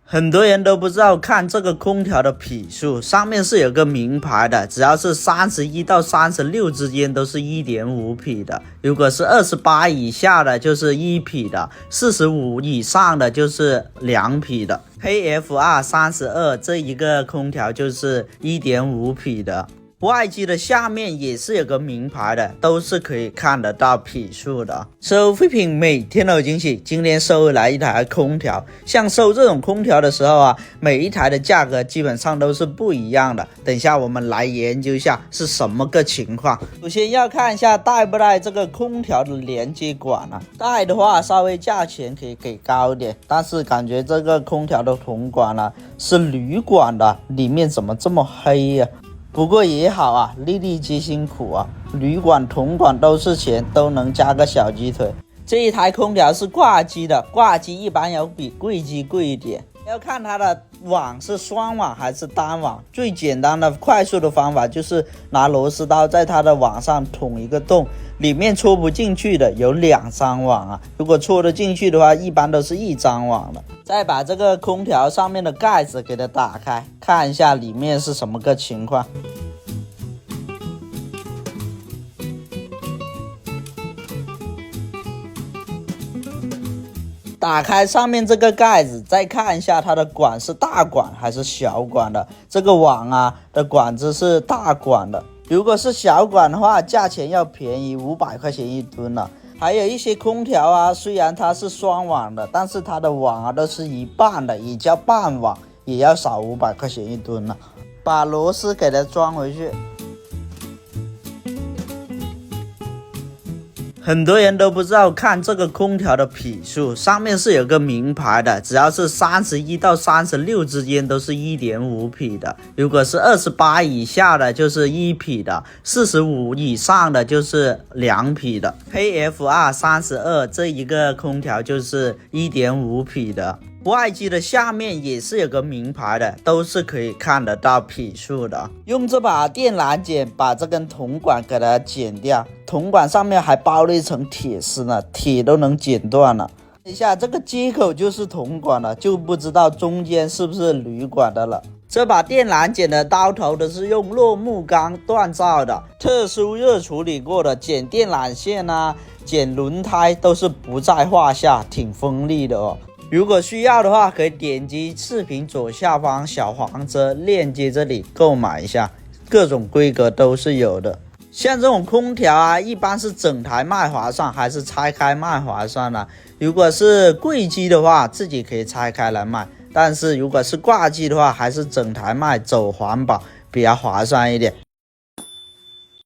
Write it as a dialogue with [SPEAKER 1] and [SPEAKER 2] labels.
[SPEAKER 1] 很多人都不知道看这个空调的匹数，上面是有个名牌的，只要是31到36之间都是 1.5 匹的，如果是28以下的就是1匹的，45以上的就是2匹的。KFR32这一个空调就是 1.5 匹的。外机的下面也是有个名牌的，都是可以看得到匹数的。收废品每天都有惊喜，今天收回来一台空调。像收这种空调的时候啊，每一台的价格基本上都是不一样的。等一下我们来研究一下是什么个情况。首先要看一下带不带这个空调的连接管啊，带的话稍微价钱可以给高一点，但是感觉这个空调的铜管啊是铝管的，里面怎么这么黑呀？不过也好啊，粒粒皆辛苦啊，铝管铜管都是钱，都能加个小鸡腿。这一台空调是挂机的，挂机一般要比柜机贵一点，要看它的网是双网还是单网。最简单的快速的方法就是拿螺丝刀在它的网上捅一个洞，里面戳不进去的有2张网啊，如果戳得进去的话一般都是1张网的。再把这个空调上面的盖子给它打开，看一下里面是什么个情况。打开上面这个盖子，再看一下它的管是大管还是小管的。这个网啊的管子是大管的，如果是小管的话，价钱要便宜500块钱1吨了。还有一些空调啊，虽然它是双网的，但是它的网啊都是一半的，也叫半网，也要少500块钱1吨了。把螺丝给它装回去。很多人都不知道看这个空调的匹数，上面是有个名牌的，只要是31到36之间都是 1.5 匹的，如果是28以下的就是1匹的，45以上的就是2匹的。KFR32这一个空调就是 1.5 匹的。外机的下面也是有个名牌的，都是可以看得到匹数的。用这把电缆剪把这根铜管给它剪掉，铜管上面还包了一层铁丝呢，铁都能剪断了。一下这个接口就是铜管了，就不知道中间是不是铝管的了。这把电缆剪的刀头都是用糯木钢锻造的，特殊热处理过的，剪电缆线啊，剪轮胎都是不在话下，挺锋利的哦。如果需要的话，可以点击视频左下方小黄车链接这里购买一下，各种规格都是有的。像这种空调啊，一般是整台卖划算还是拆开卖划算呢？如果是柜机的话，自己可以拆开来卖，但是如果是挂机的话，还是整台卖走环保比较划算一点。